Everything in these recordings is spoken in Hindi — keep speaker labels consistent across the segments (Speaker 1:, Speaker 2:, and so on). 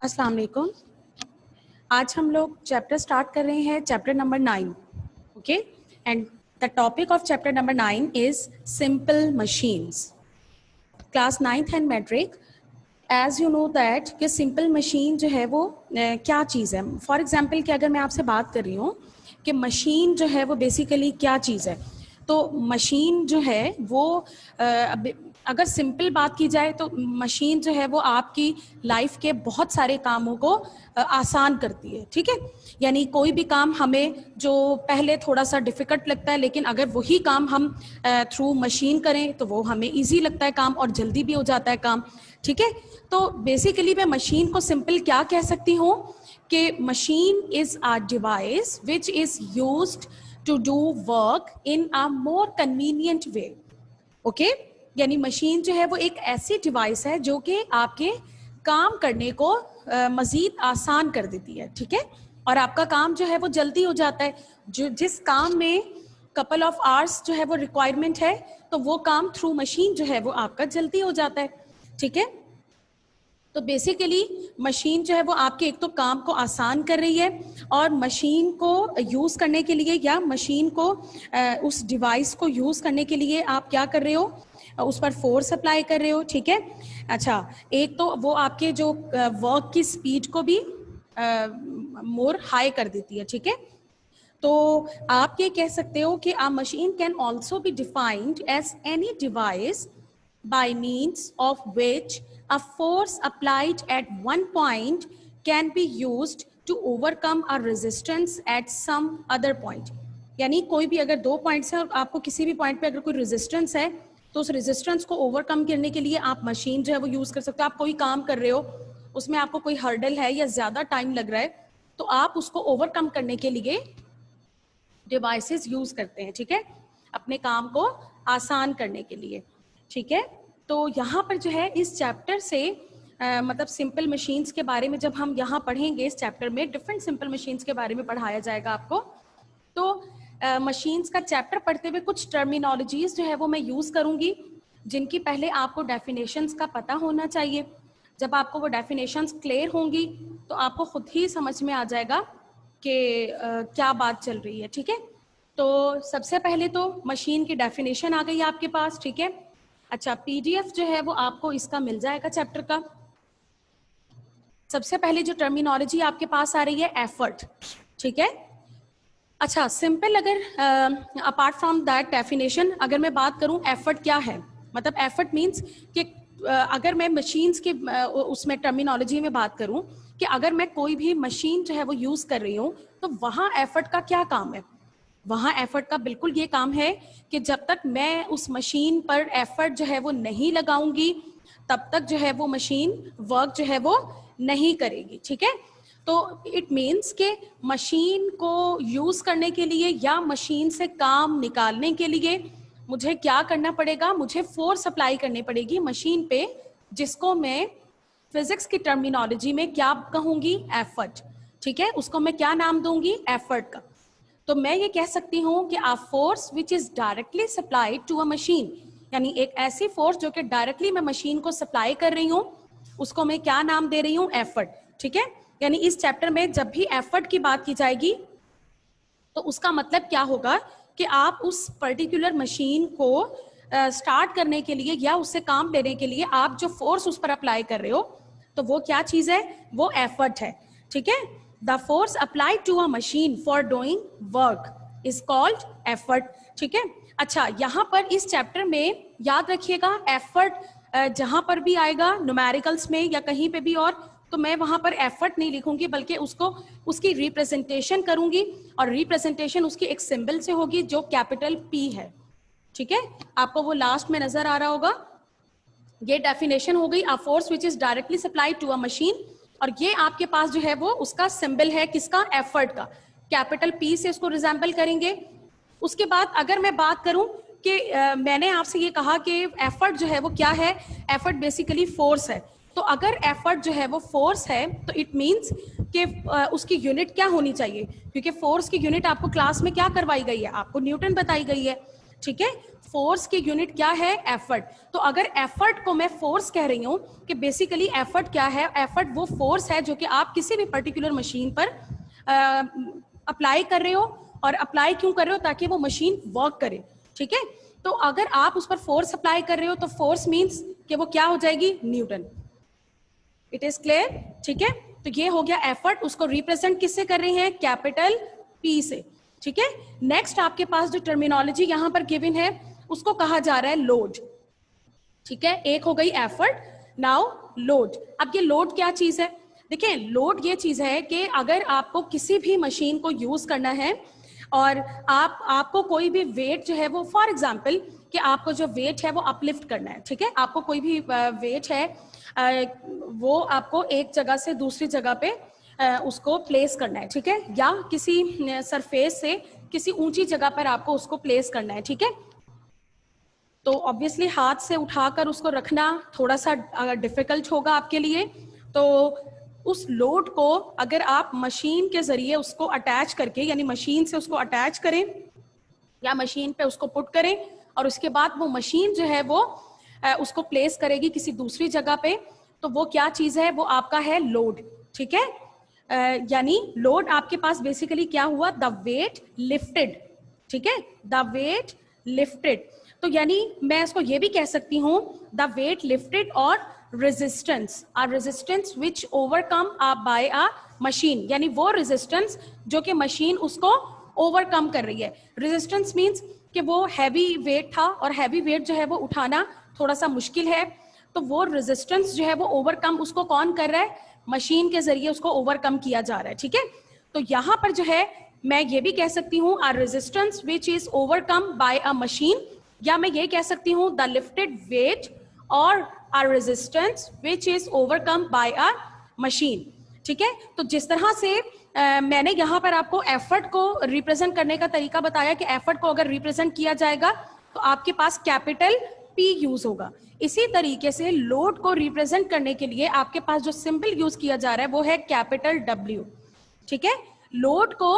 Speaker 1: अस्सलाम वालेकुम। आज हम लोग चैप्टर स्टार्ट कर रहे हैं, chapter number 9। Okay, and the topic of chapter number 9 is simple machines. Class 9th and matric, as you know that कि सिंपल मशीन जो है वो क्या चीज़ है। फॉर एग्जांपल कि अगर मैं आपसे बात कर रही हूँ कि मशीन जो है वो बेसिकली क्या चीज़ है, तो मशीन जो है वो अगर सिंपल बात की जाए तो मशीन जो है वो आपकी लाइफ के बहुत सारे कामों को आसान करती है। ठीक है, यानी कोई भी काम हमें जो पहले थोड़ा सा डिफ़िकल्ट लगता है, लेकिन अगर वही काम हम थ्रू मशीन करें तो वो हमें इजी लगता है काम, और जल्दी भी हो जाता है काम। ठीक है, तो बेसिकली मैं मशीन को सिंपल क्या कह सकती हूँ कि machine is a device which is used to do work in a more convenient way. Okay, यानी मशीन जो है वो एक ऐसी डिवाइस है जो कि आपके काम करने को मज़ीद आसान कर देती है। ठीक है, और आपका काम जो है वो जल्दी हो जाता है। जो जिस काम में कपल ऑफ आवर्स जो है वो रिक्वायरमेंट है, तो वो काम थ्रू मशीन जो है वो आपका जल्दी हो जाता है। ठीक है, तो बेसिकली मशीन जो है वो आपके एक तो काम को आसान कर रही है, और मशीन को यूज़ करने के लिए या मशीन को उस डिवाइस को यूज़ करने के लिए आप क्या कर रहे हो, उस पर फोर्स अप्लाई कर रहे हो। ठीक है, अच्छा, एक तो वो आपके जो वर्क की स्पीड को भी मोर हाई कर देती है। ठीक है, तो आप ये कह सकते हो कि a machine can also be defined as any device by means of which a force applied at one point can be used to overcome a resistance at some other point। यानी कोई भी अगर दो पॉइंट्स हैं और आपको किसी भी पॉइंट पे अगर कोई रेजिस्टेंस है, तो उस रेजिस्टेंस को ओवरकम करने के लिए आप मशीन जो है वो यूज़ कर सकते हो। आप कोई काम कर रहे हो, उसमें आपको कोई हर्डल है या ज़्यादा टाइम लग रहा है, तो आप उसको ओवरकम करने के लिए डिवाइसेस यूज करते हैं। ठीक है, अपने काम को आसान करने के लिए। ठीक है, तो यहाँ पर जो है इस चैप्टर से मतलब सिंपल मशीन्स के बारे में जब हम यहाँ पढ़ेंगे, इस चैप्टर में डिफरेंट सिंपल मशीन्स के बारे में पढ़ाया जाएगा आपको। तो मशीन्स का चैप्टर पढ़ते हुए कुछ टर्मिनोलॉजीज जो है वो मैं यूज करूंगी, जिनकी पहले आपको डेफिनेशंस का पता होना चाहिए। जब आपको वो डेफिनेशंस क्लियर होंगी तो आपको खुद ही समझ में आ जाएगा कि क्या बात चल रही है। ठीक है, तो सबसे पहले तो मशीन की डेफिनेशन आ गई आपके पास। ठीक है, अच्छा, पीडीएफ जो है वो आपको इसका मिल जाएगा चैप्टर का। सबसे पहले जो टर्मिनोलॉजी आपके पास आ रही है, एफर्ट। ठीक है, अच्छा, सिंपल अगर अपार्ट फ्रॉम दैट डेफिनेशन अगर मैं बात करूं एफर्ट क्या है, मतलब एफर्ट मींस कि अगर मैं मशीन्स के उसमें टर्मिनोलॉजी में बात करूं कि अगर मैं कोई भी मशीन जो है वो यूज़ कर रही हूं, तो वहाँ एफर्ट का क्या काम है। वहाँ एफर्ट का बिल्कुल ये काम है कि जब तक मैं उस मशीन पर एफर्ट जो है वो नहीं लगाऊंगी, तब तक जो है वो मशीन वर्क जो है वो नहीं करेगी। ठीक है, तो इट मीन्स के मशीन को यूज करने के लिए या मशीन से काम निकालने के लिए मुझे क्या करना पड़ेगा, मुझे फोर्स अप्लाई करनी पड़ेगी मशीन पे, जिसको मैं फिजिक्स की टर्मिनोलॉजी में क्या कहूंगी, एफर्ट। ठीक है, उसको मैं क्या नाम दूंगी, एफर्ट का। तो मैं ये कह सकती हूँ कि a force which is directly supplied to a machine, यानी एक ऐसी फोर्स जो कि डायरेक्टली मैं मशीन को सप्लाई कर रही हूँ, उसको मैं क्या नाम दे रही हूँ, एफर्ट। ठीक है, यानी इस चैप्टर में जब भी एफर्ट की बात की जाएगी तो उसका मतलब क्या होगा कि आप उस पर्टिकुलर मशीन को स्टार्ट करने के लिए या उससे काम लेने के लिए आप जो फोर्स उस पर अप्लाई कर रहे हो, तो वो क्या चीज है, वो एफर्ट है। ठीक है, the force applied to a machine for doing work is called effort. ठीक है, अच्छा, यहाँ पर इस चैप्टर में याद रखिएगा एफर्ट जहां पर भी आएगा न्यूमेरिकल्स में या कहीं पे भी, और तो मैं वहां पर एफर्ट नहीं लिखूंगी, बल्कि उसको उसकी रिप्रेजेंटेशन करूंगी, और रिप्रेजेंटेशन उसकी एक सिंबल से होगी जो कैपिटल पी है। ठीक है, आपको वो लास्ट में नजर आ रहा होगा। ये डेफिनेशन हो गई, a force which is directly supplied to a machine, और ये आपके पास जो है वो उसका सिंबल है किसका, एफर्ट का, कैपिटल पी से उसको रिजेंबल करेंगे। उसके बाद अगर मैं बात करूं कि मैंने आपसे ये कहा कि एफर्ट जो है वो क्या है, एफर्ट बेसिकली फोर्स है। तो अगर एफर्ट जो है वो फोर्स है तो इट मीन्स कि उसकी यूनिट क्या होनी चाहिए, क्योंकि फोर्स की यूनिट आपको क्लास में क्या करवाई गई है, आपको न्यूटन बताई गई है। ठीक है। फोर्स की यूनिट क्या है? एफर्ट। तो अगर एफर्ट को मैं फोर्स कह रही हूँ कि बेसिकली एफर्ट क्या है? एफर्ट वो फोर्स है जो कि आप किसी भी पर्टिकुलर मशीन पर अप्लाई कर रहे हो, और अप्लाई क्यों कर रहे हो? ताकि वो मशीन वर्क करे, ठीक है। तो अगर आप उस पर फोर्स अप्लाई कर रहे हो तो फोर्स मींस कि वो क्या हो जाएगी? न्यूटन। इट इज क्लियर, ठीक है। तो ये हो गया एफर्ट, उसको रिप्रेजेंट किससे कर रहे हैं? कैपिटल पी से, ठीक है। नेक्स्ट आपके पास जो टर्मिनोलॉजी यहां पर गिवन है उसको कहा जा रहा है लोड, ठीक है। एक हो गई एफर्ट, नाउ लोड। अब ये लोड क्या चीज है? देखिए, लोड ये चीज है कि अगर आपको किसी भी मशीन को यूज करना है और आपको कोई भी वेट जो है वो, फॉर एग्जांपल कि आपको जो वेट है वो अपलिफ्ट करना है, ठीक है। आपको कोई भी वेट है वो आपको एक जगह से दूसरी जगह पे उसको प्लेस करना है, ठीक है, या किसी सरफेस से किसी ऊंची जगह पर आपको उसको प्लेस करना है, ठीक है। तो ऑब्वियसली हाथ से उठाकर उसको रखना थोड़ा सा डिफिकल्ट होगा आपके लिए। तो उस लोड को अगर आप मशीन के जरिए उसको अटैच करके, यानी मशीन से उसको अटैच करें या मशीन पे उसको पुट करें, और उसके बाद वो मशीन जो है वो उसको प्लेस करेगी किसी दूसरी जगह पे, तो वो क्या चीज है? वो आपका है लोड, ठीक है। यानी लोड आपके पास बेसिकली क्या हुआ? द वेट लिफ्टेड, ठीक है, द वेट लिफ्टेड। तो यानी मैं इसको ये भी कह सकती हूँ द वेट लिफ्टेड और resistance, a resistance which overcome by a machine, यानी वो रेजिस्टेंस जो कि मशीन उसको ओवरकम कर रही है। रेजिस्टेंस मींस कि वो हैवी वेट था और हैवी वेट जो है वो उठाना थोड़ा सा मुश्किल है, तो वो रेजिस्टेंस जो है वो ओवरकम उसको कौन कर रहा है? मशीन के जरिए उसको ओवरकम किया जा रहा है, ठीक है। तो यहां पर जो है मैं ये भी कह सकती हूँ a resistance which is overcome by a machine, या मैं ये कह सकती हूँ द लिफ्टेड वेट और a resistance which is overcome by a machine, ठीक है। तो जिस तरह से मैंने यहाँ पर आपको एफर्ट को रिप्रेजेंट करने का तरीका बताया कि एफर्ट को अगर रिप्रेजेंट किया जाएगा तो आपके पास कैपिटल पी यूज होगा। इसी तरीके से लोड को रिप्रेजेंट करने के लिए आपके पास जो सिंबल यूज किया जा रहा है वो है कैपिटल डब्ल्यू, ठीक है। लोड को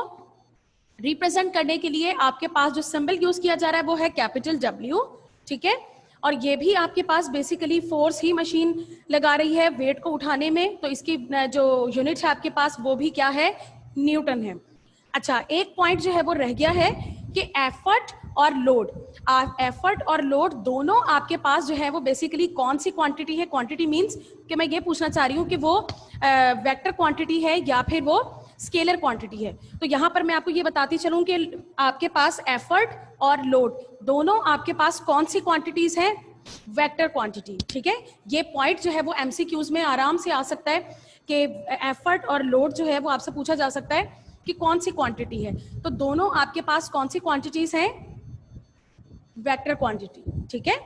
Speaker 1: रिप्रेजेंट करने के लिए आपके पास जो सिंबल यूज किया जा रहा है वो है कैपिटल डब्ल्यू, ठीक है। और ये भी आपके पास बेसिकली फोर्स ही मशीन लगा रही है वेट को उठाने में, तो इसकी जो यूनिट है आपके पास वो भी क्या है? न्यूटन है। अच्छा, एक पॉइंट जो है वो रह गया है कि एफर्ट और लोड, एफर्ट और लोड दोनों आपके पास जो है वो बेसिकली कौन सी क्वांटिटी है? क्वांटिटी मींस कि मैं ये पूछना चाह रही हूँ कि वो वेक्टर क्वांटिटी है या फिर वो स्केलर क्वांटिटी है। तो यहां पर मैं आपको ये बताती चलूं कि आपके पास एफर्ट और लोड दोनों आपके पास कौन सी क्वांटिटीज हैं? वेक्टर क्वांटिटी, ठीक है। ये पॉइंट जो है वो एमसीक्यूज में आराम से आ सकता है कि एफर्ट और लोड जो है वो आपसे पूछा जा सकता है कि कौन सी क्वांटिटी है। तो दोनों आपके पास कौन सी क्वांटिटीज हैं? वेक्टर क्वांटिटी, ठीक है।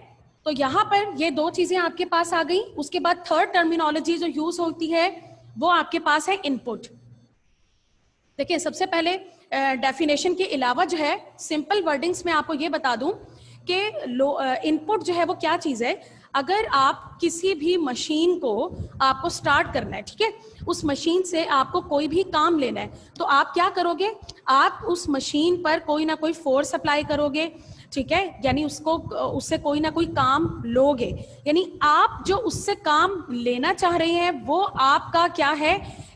Speaker 1: तो यहां पर ये दो चीजें आपके पास आ गई। उसके बाद थर्ड टर्मिनोलॉजी जो यूज होती है वो आपके पास है इनपुट। देखिए, सबसे पहले डेफिनेशन के अलावा जो है सिंपल वर्डिंग्स में आपको ये बता दूं कि इनपुट जो है वो क्या चीज है। अगर आप किसी भी मशीन को आपको स्टार्ट करना है, ठीक है, उस मशीन से आपको कोई भी काम लेना है, तो आप क्या करोगे? आप उस मशीन पर कोई ना कोई फोर्स अप्लाई करोगे, ठीक है, यानी उससे कोई ना कोई काम लोगे, यानी आप जो उससे काम लेना चाह रहे हैं वो आपका क्या है?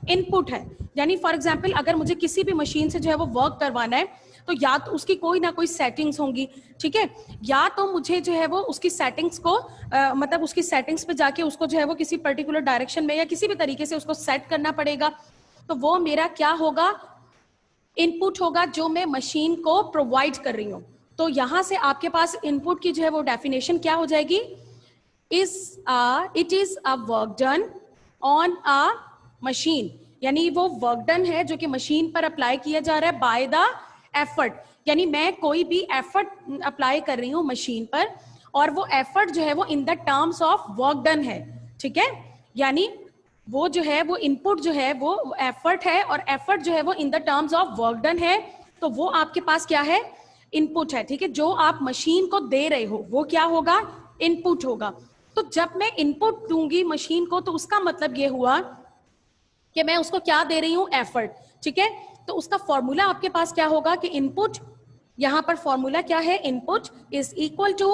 Speaker 1: इनपुट है। यानी फॉर एग्जांपल अगर मुझे किसी भी मशीन से जो है वो वर्क करवाना है तो या तो उसकी कोई ना कोई सेटिंग्स होंगी, ठीक है, या तो मुझे जो है वो उसकी सेटिंग्स को मतलब उसकी सेटिंग्स पे जाके उसको जो है वो किसी पर्टिकुलर डायरेक्शन में या किसी भी तरीके से उसको सेट करना पड़ेगा। तो वो मेरा क्या होगा? इनपुट होगा जो मैं मशीन को प्रोवाइड कर रही हूँ। तो यहां से आपके पास इनपुट की जो है वो डेफिनेशन क्या हो जाएगी? It is a work done on a machine, यानी वो वर्क डन है जो कि मशीन पर अप्लाई किया जा रहा है बाय द एफर्ट, यानी मैं कोई भी एफर्ट अप्लाई कर रही हूँ मशीन पर और वो एफर्ट जो है वो in the terms of work done है, ठीक है। यानी वो जो है वो इनपुट जो है वो एफर्ट है और एफर्ट जो है वो in the terms of work done है, तो वो आपके पास क्या है? इनपुट है, ठीक है। जो आप मशीन को दे रहे हो वो क्या होगा? इनपुट होगा। तो जब मैं इनपुट दूंगी मशीन को तो उसका मतलब ये हुआ कि मैं उसको क्या दे रही हूं? एफर्ट, ठीक है। तो उसका फॉर्मूला आपके पास क्या होगा कि इनपुट यहाँ पर फॉर्मूला क्या है, input is equal to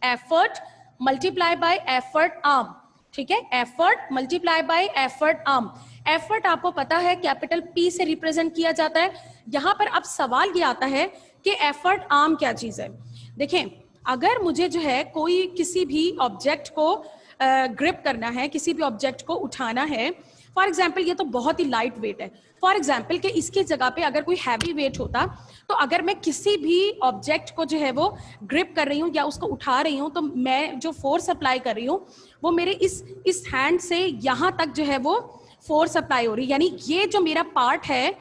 Speaker 1: effort multiply by effort arm, ठीक है, effort multiply by effort arm. Effort आपको पता है कैपिटल P से रिप्रेजेंट किया जाता है। यहाँ पर अब सवाल ये आता है कि एफर्ट आर्म क्या चीज है। देखें, अगर मुझे जो है कोई किसी भी ऑब्जेक्ट को ग्रिप करना है, किसी भी ऑब्जेक्ट को उठाना है, फॉर एग्जाम्पल ये तो बहुत ही लाइट वेट है, फॉर एग्जाम्पल कि इसकी जगह पे अगर कोई हैवी वेट होता, तो अगर मैं किसी भी ऑब्जेक्ट को जो है वो ग्रिप कर रही हूँ या उसको उठा रही हूँ, तो मैं जो फोर्स अप्लाई कर रही हूँ वो मेरे इस हैंड से यहाँ तक जो है वो फोर्स अप्लाई हो रही है। यानी ये जो मेरा पार्ट है,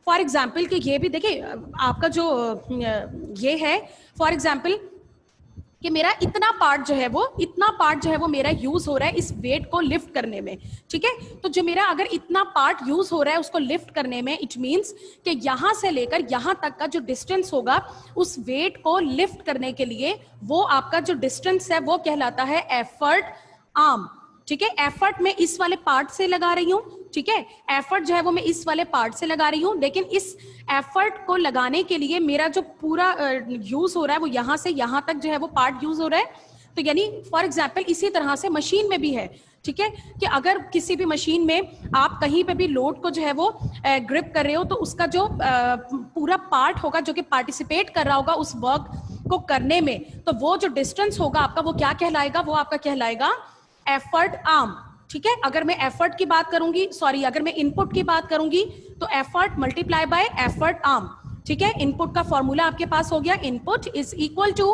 Speaker 1: फॉर एग्जाम्पल कि ये भी देखिए आपका जो ये है, फॉर एग्जाम्पल कि मेरा इतना पार्ट जो है वो मेरा यूज हो रहा है इस वेट को लिफ्ट करने में, ठीक है। तो जो मेरा अगर इतना पार्ट यूज हो रहा है उसको लिफ्ट करने में, इट मींस कि यहां से लेकर यहां तक का जो डिस्टेंस होगा उस वेट को लिफ्ट करने के लिए, वो आपका जो डिस्टेंस है वो कहलाता है एफर्ट आर्म, ठीक है। एफर्ट मैं इस वाले पार्ट से लगा रही हूँ, ठीक है, एफर्ट जो है वो मैं इस वाले पार्ट से लगा रही हूँ, लेकिन इस एफर्ट को लगाने के लिए मेरा जो पूरा यूज हो रहा है वो यहाँ से यहाँ तक जो है वो पार्ट यूज हो रहा है। तो यानी फॉर एग्जाम्पल इसी तरह से मशीन में भी है, ठीक है, कि अगर किसी भी मशीन में आप कहीं पे भी लोड को जो है वो ग्रिप कर रहे हो, तो उसका जो पूरा पार्ट होगा जो कि पार्टिसिपेट कर रहा होगा उस वर्क को करने में, तो वो जो डिस्टेंस होगा आपका वो क्या कहलाएगा, वो आपका कहलाएगा एफर्ट आर्म, ठीक है। अगर मैं एफर्ट की बात करूंगी, सॉरी अगर मैं इनपुट की बात करूंगी तो effort multiply by effort arm, ठीक है। इनपुट का फॉर्मूला आपके पास हो गया, input is equal to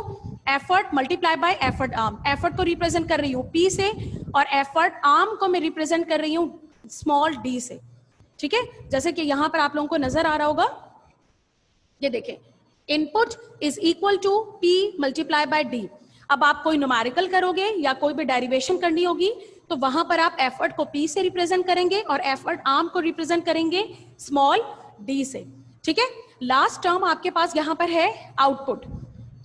Speaker 1: effort multiply by effort arm. Effort को रिप्रेजेंट कर रही हूँ P से और एफर्ट आर्म को मैं रिप्रेजेंट कर रही हूँ स्मॉल d से, ठीक है। जैसे कि यहां पर आप लोगों को नजर आ रहा होगा, ये देखें, input is equal to P multiply by d। अब आप कोई न्यूमेरिकल करोगे या कोई भी डेरिवेशन करनी होगी तो वहां पर आप एफर्ट को P से रिप्रेजेंट करेंगे और एफर्ट आर्म को रिप्रेजेंट करेंगे स्मॉल d से, ठीक है। लास्ट टर्म आपके पास यहां पर है आउटपुट,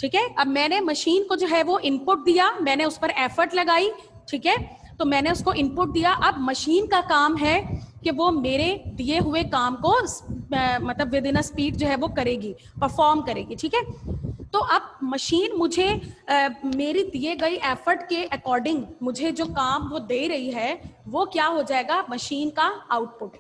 Speaker 1: ठीक है। अब मैंने मशीन को जो है वो इनपुट दिया, मैंने उस पर एफर्ट लगाई, ठीक है, तो मैंने उसको इनपुट दिया। अब मशीन का काम है कि वो मेरे दिए हुए काम को मतलब विद इन अ स्पीड जो है वो करेगी, परफॉर्म करेगी, ठीक है। तो अब मशीन मुझे मेरी दिए गई एफर्ट के अकॉर्डिंग मुझे जो काम वो दे रही है वो क्या हो जाएगा, मशीन का आउटपुट।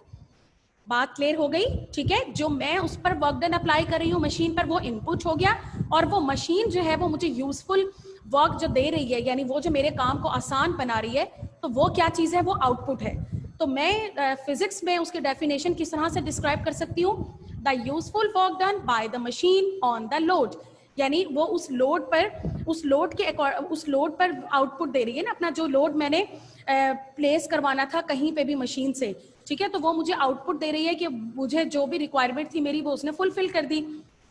Speaker 1: बात क्लियर हो गई, ठीक है। जो मैं उस पर वर्क डन अप्लाई कर रही हूँ मशीन पर, वो इनपुट हो गया, और वो मशीन जो है वो मुझे यूजफुल वर्क जो दे रही है, यानी वो जो मेरे काम को आसान बना रही है, तो वो क्या चीज है, वो आउटपुट है। तो मैं फिजिक्स में उसकी डेफिनेशन किस तरह से डिस्क्राइब कर सकती हूँ, the useful work done by the machine on the load, यानी वो उस लोड पर आउटपुट दे रही है ना, अपना जो लोड मैंने प्लेस करवाना था कहीं पे भी मशीन से, ठीक है, तो वो मुझे आउटपुट दे रही है कि मुझे जो भी रिक्वायरमेंट थी मेरी वो उसने फुलफिल कर दी।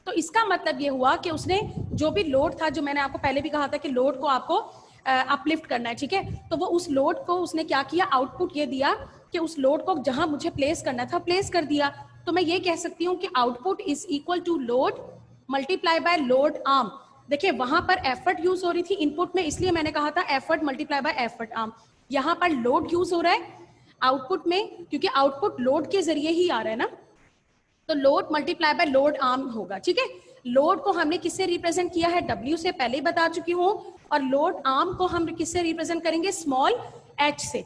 Speaker 1: तो इसका मतलब ये हुआ कि उसने जो भी लोड था, जो मैंने आपको पहले भी कहा था कि लोड को आपको अपलिफ्ट करना है, ठीक है, तो वो उस लोड को उसने क्या किया, आउटपुट ये दिया कि उस लोड को जहां मुझे प्लेस करना था प्लेस कर दिया। तो मैं ये कह सकती हूँ कि output is equal to load multiply by load arm. देखिए वहां पर एफर्ट यूज हो रही थी इनपुट में, इसलिए मैंने कहा था effort multiply by effort arm. यहाँ पर लोड यूज हो रहा है आउटपुट में, क्योंकि आउटपुट लोड के जरिए ही आ रहा है ना, तो load multiply by load arm होगा, ठीक है। लोड को हमने किससे रिप्रेजेंट किया है, W से, पहले ही बता चुकी हूँ, और लोड आर्म को हम किससे रिप्रेजेंट करेंगे, स्मॉल h से,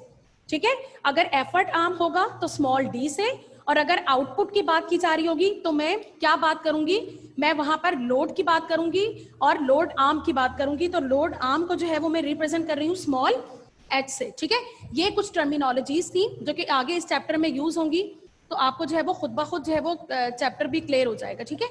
Speaker 1: ठीक है। अगर एफर्ट आर्म होगा तो स्मॉल d से, और अगर आउटपुट की बात की जा रही होगी तो मैं क्या बात करूंगी, मैं वहां पर लोड की बात करूंगी और लोड आर्म की बात करूंगी। तो लोड आर्म को जो है वो मैं रिप्रेजेंट कर रही हूँ स्मॉल h से, ठीक है। ये कुछ टर्मिनोलॉजीज थी जो कि आगे इस चैप्टर में यूज होंगी, तो आपको जो है वो खुद ब खुद जो है वो चैप्टर भी क्लियर हो जाएगा, ठीक है।